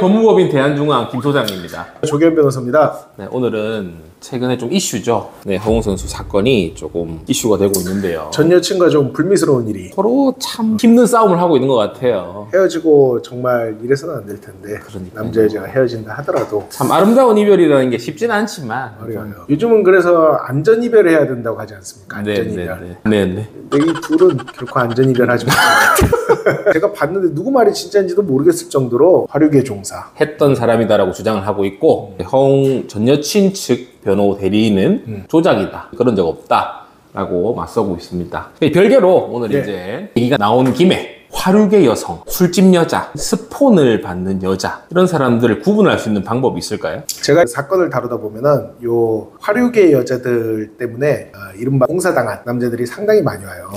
법무법인 대한중앙 김 소장입니다. 조계현 변호사입니다. 네, 오늘은 최근에 좀 이슈죠. 네, 허웅 선수 사건이 조금 이슈가 되고 있는데요. 전 여친과 좀 불미스러운 일이 서로 참 힘든 싸움을 하고 있는 것 같아요. 헤어지고 정말 이래서는 안 될 텐데 그러니까요. 남자 여자가 헤어진다 하더라도 참 아름다운 이별이라는 게 쉽지는 않지만 어려워요. 요즘은 그래서 안전 이별을 해야 된다고 하지 않습니까? 안전 이별. 네네. 근데 이 둘은 결코 안전 이별하지 못합니다. 제가 봤는데 누구 말이 진짜인지도 모르겠을 정도로 화류계 종사 했던 사람이다라고 주장을 하고 있고 허웅 전 여친 측 변호 대리인은 조작이다. 그런 적 없다. 라고 맞서고 있습니다. 별개로 오늘 이제 얘기가 나온 김에 화류계 여성, 술집 여자, 스폰을 받는 여자 이런 사람들을 구분할 수 있는 방법이 있을까요? 제가 사건을 다루다 보면은 요 화류계 여자들 때문에 이른바 공사당한 남자들이 상당히 많이 와요.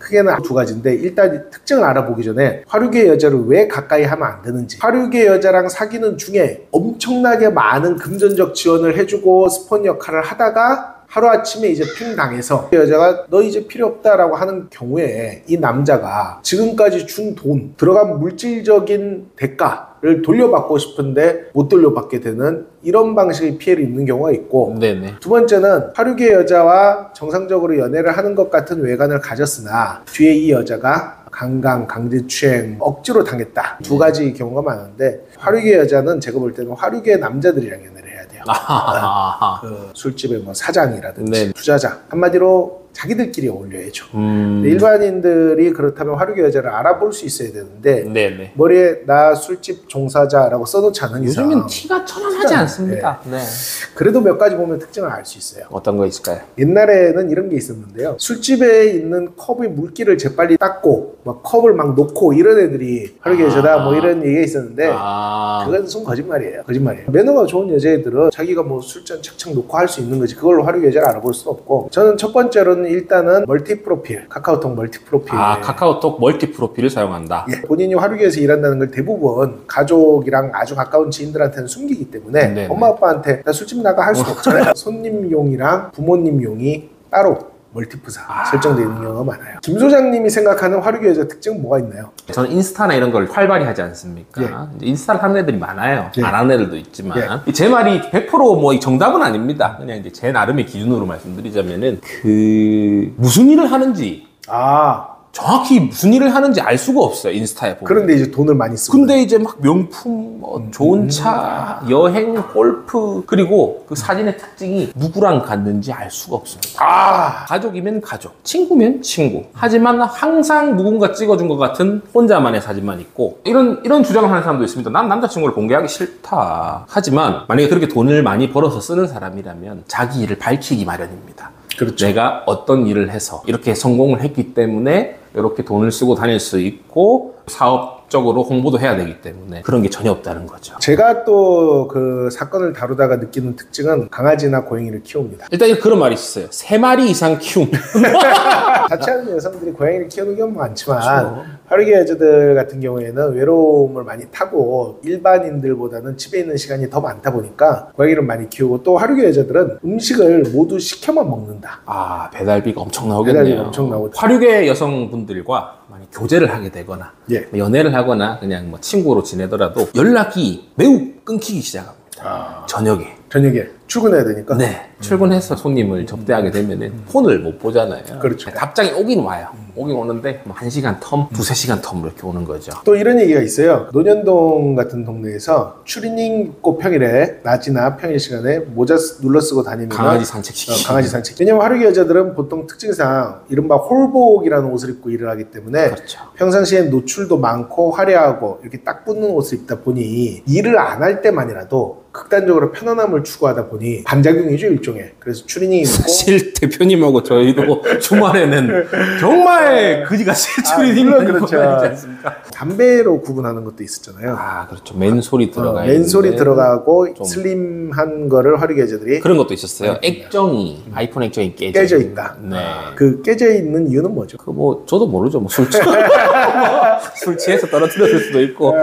크게는 두 가지인데 일단 특징을 알아보기 전에 화류계 여자를 왜 가까이 하면 안 되는지, 화류계 여자랑 사귀는 중에 엄청나게 많은 금전적 지원을 해주고 스폰 역할을 하다가 하루아침에 이제 팽 당해서 여자가 너 이제 필요 없다라고 하는 경우에 이 남자가 지금까지 준 돈, 들어간 물질적인 대가를 돌려받고 싶은데 못 돌려받게 되는 이런 방식의 피해를 입는 경우가 있고, 네네. 두 번째는 화류계 여자와 정상적으로 연애를 하는 것 같은 외관을 가졌으나 뒤에 이 여자가 강간, 강제추행, 억지로 당했다. 두 가지 경우가 많은데 화류계 여자는 제가 볼 때는 화류계 남자들이랑 연애를 해야 돼요. 그 술집의 뭐 사장이라든지 투자자, 한마디로 자기들끼리 어울려야죠. 일반인들이 그렇다면 화류계 여자를 알아볼 수 있어야 되는데 머리에 나 술집 종사자라고 써놓지 않은 이상 요즘은 티가 천연하지 않습니다. 네. 그래도 몇 가지 보면 특징을 알 수 있어요. 어떤 거 있을까요? 옛날에는 이런 게 있었는데요. 술집에 있는 컵의 물기를 재빨리 닦고 막 컵을 막 놓고 이런 애들이 화류계 여자다 뭐 이런 얘기가 있었는데 그건 순 거짓말이에요. 매너가 좋은 여자애들은 자기가 뭐 술잔 착착 놓고 할 수 있는 거지 그걸로 화류계 여자를 알아볼 수는 없고, 저는 첫 번째로는 일단은 멀티 프로필, 카카오톡 멀티 프로필. 카카오톡 멀티 프로필을 사용한다. 본인이 화류계에서 일한다는 걸 대부분 가족이랑 아주 가까운 지인들한테는 숨기기 때문에 엄마 아빠한테 나 술집 나가 할 수가 없잖아요. 손님용이랑 부모님용이 따로 멀티프사 설정되어 있는 경우가 많아요. 김 소장님이 생각하는 화류계 여자 특징은 뭐가 있나요? 저는 인스타나 이런 걸 활발히 하지 않습니까? 이제 인스타를 하는 애들이 많아요. 안 하는 애들도 있지만 제 말이 100%뭐 정답은 아닙니다. 그냥 이제 제 나름의 기준으로 말씀드리자면은 무슨 일을 하는지 정확히 무슨 일을 하는지 알 수가 없어요. 인스타에 보면. 그런데 이제 돈을 많이 쓰고. 근데 이제 막 명품, 좋은 차, 여행, 골프, 그리고 그 사진의 특징이 누구랑 갔는지 알 수가 없습니다. 가족이면 가족, 친구면 친구. 하지만 항상 누군가 찍어준 것 같은 혼자만의 사진만 있고, 이런 주장을 하는 사람도 있습니다. 난 남자친구를 공개하기 싫다. 하지만 만약에 그렇게 돈을 많이 벌어서 쓰는 사람이라면 자기 일을 밝히기 마련입니다. 그렇죠. 내가 어떤 일을 해서 이렇게 성공을 했기 때문에 이렇게 돈을 쓰고 다닐 수 있고 사업적으로 홍보도 해야 되기 때문에 그런 게 전혀 없다는 거죠. 제가 또 그 사건을 다루다가 느끼는 특징은 강아지나 고양이를 키웁니다. 일단 그런 말이 있어요. 3마리 이상 키우면 자취하는 여성들이 고양이를 키우는 경우가 많지만 화류계 여자들 같은 경우에는 외로움을 많이 타고 일반인들보다는 집에 있는 시간이 더 많다 보니까 고양이를 많이 키우고, 또 화류계 여자들은 음식을 모두 시켜만 먹는다. 배달비가 엄청 나오겠네요. 배달비가 엄청 나오죠. 화류계 여성분들과 많이 교제를 하게 되거나 연애를 하거나 그냥 뭐 친구로 지내더라도 연락이 매우 끊기기 시작합니다. 저녁에 출근해야 되니까. 출근해서 손님을 접대하게 되면은 폰을 못 보잖아요. 그렇죠. 답장이 오긴 와요. 오긴 오는데 뭐 1시간 텀, 2-3시간 텀 이렇게 오는 거죠. 또 이런 얘기가 있어요. 논현동 같은 동네에서 추리닝 입고 평일에 낮이나 평일 시간에 모자 눌러 쓰고 다니면 강아지 산책시키기. 강아지 산책. 왜냐면 화류계 여자들은 보통 특징상 이른바 홀복이라는 옷을 입고 일을 하기 때문에 평상시에 노출도 많고 화려하고 이렇게 딱 붙는 옷을 입다 보니 일을 안 할 때만이라도 극단적으로 편안함을 추구하다 보니 반작용이죠, 일종의. 그래서 추리닝 입고. 사실 대표님하고 저희도 주말에는 정말 그지같이 추리닝 입고 다니지 않습니까? 담배로 구분하는 것도 있었잖아요. 그렇죠. 맨솔이 들어가 맨솔이 들어가고 슬림한 거를 화류계 여자들이 그런 것도 있었어요. 액정이 아이폰 액정이 깨져 있다. 그 깨져 있는 이유는 뭐죠? 저도 모르죠. 술 취해서 떨어뜨렸을 수도 있고.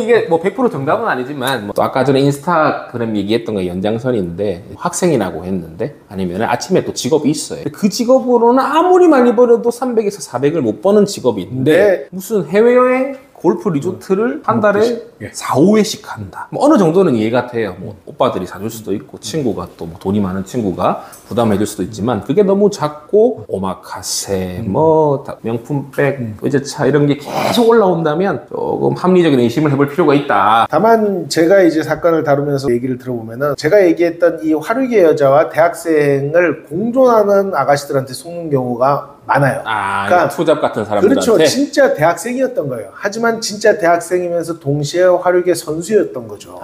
이게 100% 정답은 아니지만 또 아까 전에 인스타그램 얘기했던 거 연장선인데, 학생이라고 했는데 아니면 아침에 또 직업이 있어요. 그 직업으로는 아무리 많이 벌어도 300에서 400을 못 버는 직업이 있는데 무슨 해외여행 골프 리조트를 한 달에 예. 4, 5회씩 한다. 뭐 어느 정도는 이해가 돼요. 뭐 오빠들이 사줄 수도 있고 친구가 또뭐 돈이 많은 친구가 부담해줄 수도 있지만 그게 너무 작고 오마카세, 뭐 명품백, 외제차 이런 게 계속 올라온다면 조금 합리적인 의심을 해볼 필요가 있다. 다만 제가 이제 사건을 다루면서 얘기를 들어보면은 제가 얘기했던 이 화류계 여자와 대학생을 공존하는 아가씨들한테 속는 경우가 많아요. 그러니까 투잡 같은 사람들한테. 그렇죠. 진짜 대학생이었던 거예요. 하지만 진짜 대학생이면서 동시에 화류계 선수였던 거죠.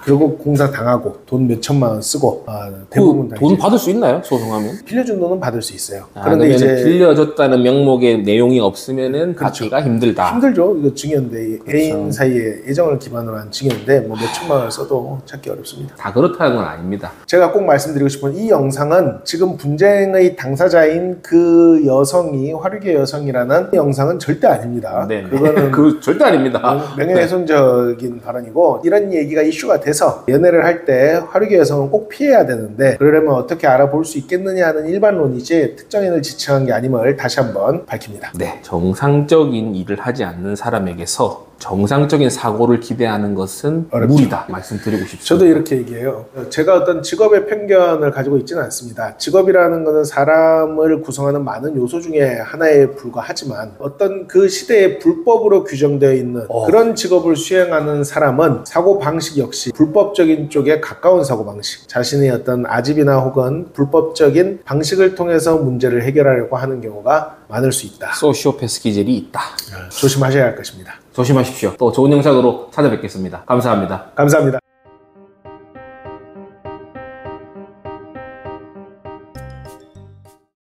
결국 공사 당하고 돈 몇 천만 원 쓰고 대부분 다 돈 이제 받을 수 있나요? 소송하면? 빌려준 돈은 받을 수 있어요. 그런데 이제 빌려줬다는 명목의 내용이 없으면은 그렇죠. 받기가 힘들다. 힘들죠. 이거 증여인데 애인 그렇죠. 사이에 애정을 기반으로 한 증여인데 뭐 몇 천만 원을 써도 찾기 어렵습니다. 다 그렇다는 건 아닙니다. 제가 꼭 말씀드리고 싶은 이 영상은 지금 분쟁의 당사자인 그 여성이 화류계 여성이라는 영상은 절대 아닙니다. 네, 그거는 그 절대 아닙니다. 명예훼손적인 발언이고 이런 얘기가 이슈가 돼서 연애를 할 때 화류계 여성은 꼭 피해야 되는데 그러려면 어떻게 알아볼 수 있겠느냐 하는 일반론이지 특정인을 지칭한 게 아님을 다시 한번 밝힙니다. 네, 정상적인 일을 하지 않는 사람에게서 정상적인 사고를 기대하는 것은 어렵죠. 무리다 말씀드리고 싶습니다. 저도 이렇게 얘기해요. 제가 어떤 직업의 편견을 가지고 있지는 않습니다. 직업이라는 것은 사람을 구성하는 많은 요소 중에 하나에 불과하지만 어떤 그 시대에 불법으로 규정되어 있는 그런 직업을 수행하는 사람은 사고방식 역시 불법적인 쪽에 가까운 사고방식, 자신의 어떤 아집이나 혹은 불법적인 방식을 통해서 문제를 해결하려고 하는 경우가 많을 수 있다. 소시오패스 기질이 있다. 조심하셔야 할 것입니다. 조심하십시오. 또 좋은 영상으로 찾아뵙겠습니다. 감사합니다. 감사합니다.